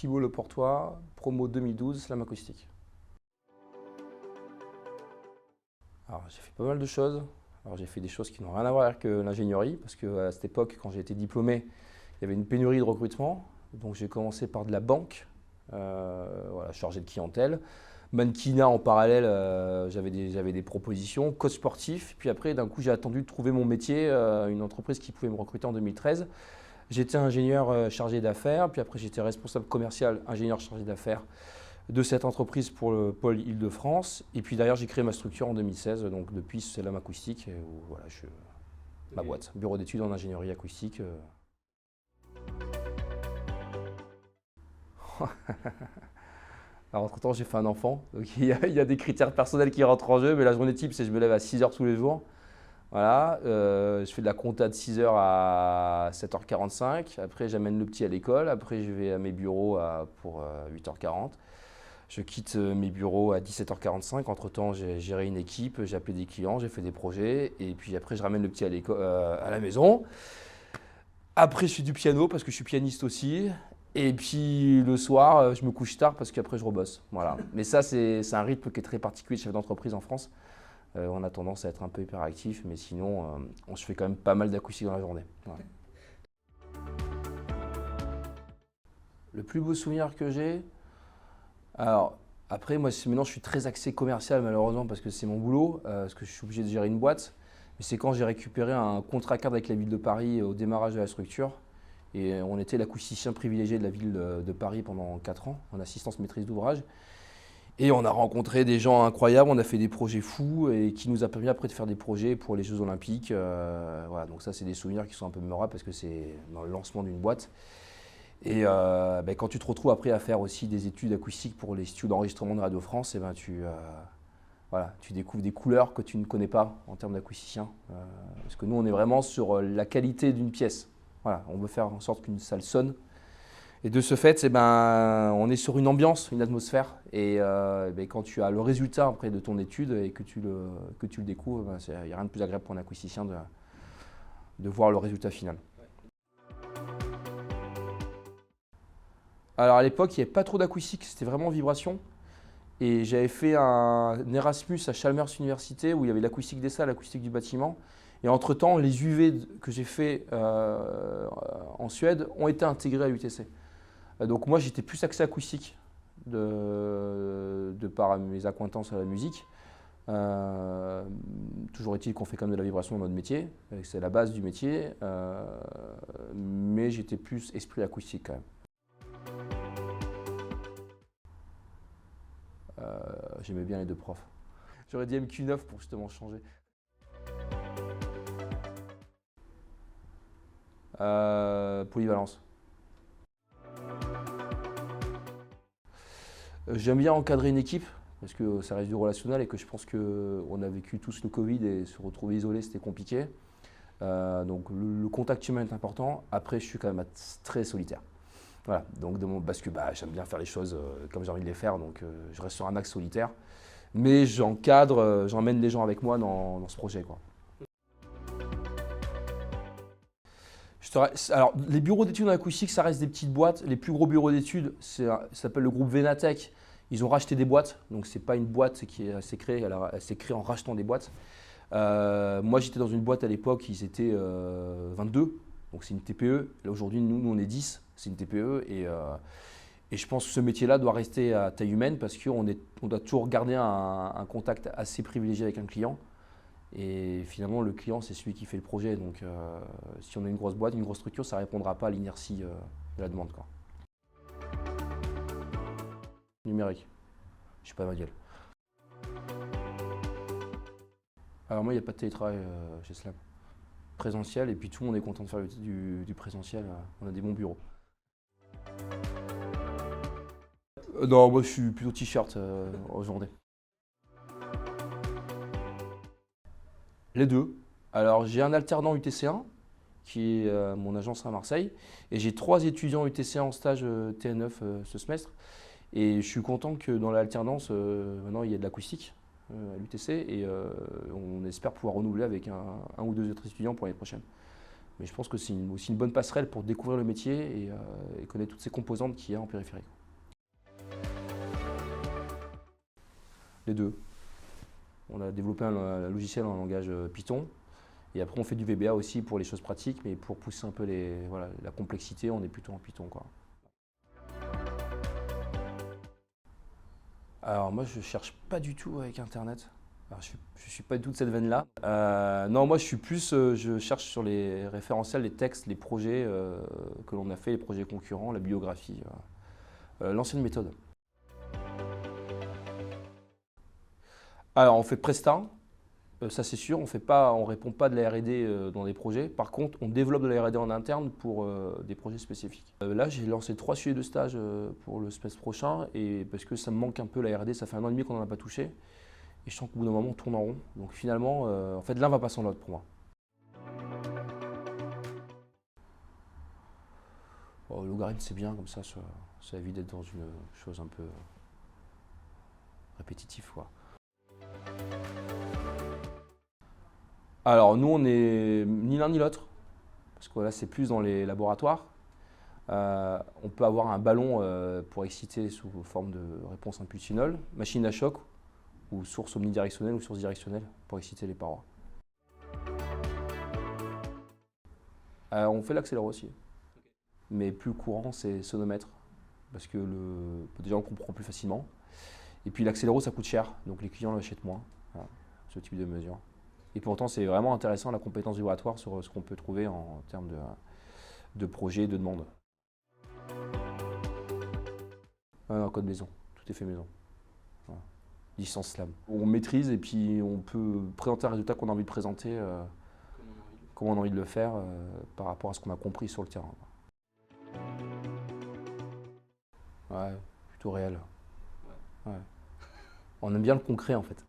Thibault Leportois, promo 2012, slam acoustique. Alors j'ai fait pas mal de choses. Alors j'ai fait des choses qui n'ont rien à voir avec l'ingénierie, parce qu'à cette époque, quand j'ai été diplômé, il y avait une pénurie de recrutement. Donc j'ai commencé par de la banque, voilà, chargé de clientèle. Mannequinat en parallèle, j'avais des propositions, coach sportif. Puis après, d'un coup, j'ai attendu de trouver mon métier, une entreprise qui pouvait me recruter en 2013. J'étais ingénieur chargé d'affaires, puis après j'étais responsable commercial, ingénieur chargé d'affaires de cette entreprise pour le pôle Île-de-France. Et puis d'ailleurs, j'ai créé ma structure en 2016, donc depuis c'est Slam Acoustique, où voilà, ma boîte, bureau d'études en ingénierie acoustique. Alors entre-temps, j'ai fait un enfant, donc il y a des critères personnels qui rentrent en jeu, mais la journée type, c'est que je me lève à 6 heures tous les jours. Voilà, je fais de la compta de 6 heures à 7h45. Après, j'amène le petit à l'école. Après, je vais à mes bureaux pour 8h40. Je quitte mes bureaux à 17h45. Entre-temps, j'ai géré une équipe, j'ai appelé des clients, j'ai fait des projets. Et puis après, je ramène le petit à l'école, à la maison. Après, je fais du piano parce que je suis pianiste aussi. Et puis le soir, je me couche tard parce qu'après, je rebosse. Voilà. Mais ça, c'est un rythme qui est très particulier de chef d'entreprise en France. On a tendance à être un peu hyperactif, mais sinon, on se fait quand même pas mal d'acoustique dans la journée. Voilà. Le plus beau souvenir que j'ai, alors après, moi maintenant je suis très axé commercial malheureusement parce que c'est mon boulot, parce que je suis obligé de gérer une boîte. Mais c'est quand j'ai récupéré un contrat cadre avec la ville de Paris au démarrage de la structure. Et on était l'acousticien privilégié de la ville de Paris pendant 4 ans, en assistance maîtrise d'ouvrage. Et on a rencontré des gens incroyables, on a fait des projets fous et qui nous a permis après de faire des projets pour les Jeux Olympiques. Voilà, donc ça, c'est des souvenirs qui sont un peu mémorables parce que c'est dans le lancement d'une boîte. Et quand tu te retrouves après à faire aussi des études acoustiques pour les studios d'enregistrement de Radio France, et voilà, tu découvres des couleurs que tu ne connais pas en termes d'acousticien. Parce que nous, on est vraiment sur la qualité d'une pièce. Voilà, on veut faire en sorte qu'une salle sonne. Et de ce fait, on est sur une ambiance, une atmosphère. Et quand tu as le résultat après de ton étude et que tu le découvres, il n'y a rien de plus agréable pour un acousticien de voir le résultat final. Alors à l'époque, il n'y avait pas trop d'acoustique, c'était vraiment vibration. Et j'avais fait un Erasmus à Chalmers Université où il y avait l'acoustique des salles, l'acoustique du bâtiment. Et entre-temps, les UV que j'ai fait en Suède ont été intégrés à l'UTC. Donc moi, j'étais plus axé acoustique de par mes accointances à la musique. Toujours est-il qu'on fait quand même de la vibration dans notre métier, c'est la base du métier, mais j'étais plus esprit acoustique quand même. J'aimais bien les deux profs. J'aurais dit MQ9 pour justement changer. Polyvalence. J'aime bien encadrer une équipe parce que ça reste du relationnel et que je pense qu'on a vécu tous le Covid et se retrouver isolé, c'était compliqué. Donc le contact humain est important. Après, je suis quand même très solitaire. Voilà, donc parce que j'aime bien faire les choses comme j'ai envie de les faire, donc je reste sur un axe solitaire. Mais j'encadre, j'emmène les gens avec moi dans ce projet, quoi. Alors, les bureaux d'études en acoustique, ça reste des petites boîtes. Les plus gros bureaux d'études, ça s'appelle le groupe Venatech. Ils ont racheté des boîtes, donc c'est pas une boîte qui s'est créée, elle s'est créée en rachetant des boîtes. Moi, j'étais dans une boîte à l'époque, ils étaient 22, donc c'est une TPE. Là, aujourd'hui, nous, on est 10, c'est une TPE. Et je pense que ce métier-là doit rester à taille humaine parce qu'on doit toujours garder un contact assez privilégié avec un client. Et finalement, le client, c'est celui qui fait le projet. Donc, si on a une grosse boîte, une grosse structure, ça ne répondra pas à l'inertie de la demande, quoi. Numérique. Je ne suis pas manuel. Alors moi, il n'y a pas de télétravail chez Slam. Présentiel, et puis tout le monde est content de faire du présentiel. On a des bons bureaux. Non, moi, je suis plutôt t-shirt en journée. Les deux. Alors, j'ai un alternant UTC1 qui est mon agence à Marseille et j'ai 3 étudiants UTC1 en stage TN9 ce semestre. Et je suis content que dans l'alternance, maintenant, il y a de l'acoustique à l'UTC et on espère pouvoir renouveler avec un ou deux autres étudiants pour l'année prochaine. Mais je pense que c'est aussi une bonne passerelle pour découvrir le métier et connaître toutes ces composantes qu'il y a en périphérie. Les deux. On a développé un logiciel en langage Python. Et après, on fait du VBA aussi pour les choses pratiques, mais pour pousser un peu la complexité, on est plutôt en Python, quoi. Alors moi, je cherche pas du tout avec Internet. Alors, je suis pas du tout de cette veine-là. Non, moi, je suis plus, je cherche sur les référentiels, les textes, les projets que l'on a fait, les projets concurrents, la biographie, l'ancienne méthode. Alors, on fait Presta, ça c'est sûr, on répond pas de la R&D dans des projets. Par contre, on développe de la R&D en interne pour des projets spécifiques. Là, j'ai lancé 3 sujets de stage pour le semestre prochain, et parce que ça me manque un peu la R&D, ça fait 1 an et demi qu'on n'en a pas touché. Et je sens qu'au bout d'un moment, on tourne en rond. Donc finalement, en fait, l'un va pas sans l'autre pour moi. Le logarithme, c'est bien, comme ça évite d'être dans une chose un peu répétitive, quoi. Alors nous, on est ni l'un ni l'autre, parce que là, c'est plus dans les laboratoires. On peut avoir un ballon pour exciter sous forme de réponse impulsionnelle, machine à choc, ou source omnidirectionnelle ou source directionnelle pour exciter les parois. On fait l'accéléro aussi, mais plus courant, c'est sonomètre, parce que déjà, on comprend plus facilement. Et puis l'accéléro, ça coûte cher, donc les clients l'achètent moins, voilà, ce type de mesure. Et pourtant, c'est vraiment intéressant la compétence vibratoire sur ce qu'on peut trouver en termes de projets, de demandes. Non, code maison, tout est fait maison. Voilà. Licence SLAM. On maîtrise et puis on peut présenter un résultat qu'on a envie de présenter, comme on a envie de le faire par rapport à ce qu'on a compris sur le terrain. Ouais, plutôt réel. Ouais. On aime bien le concret en fait.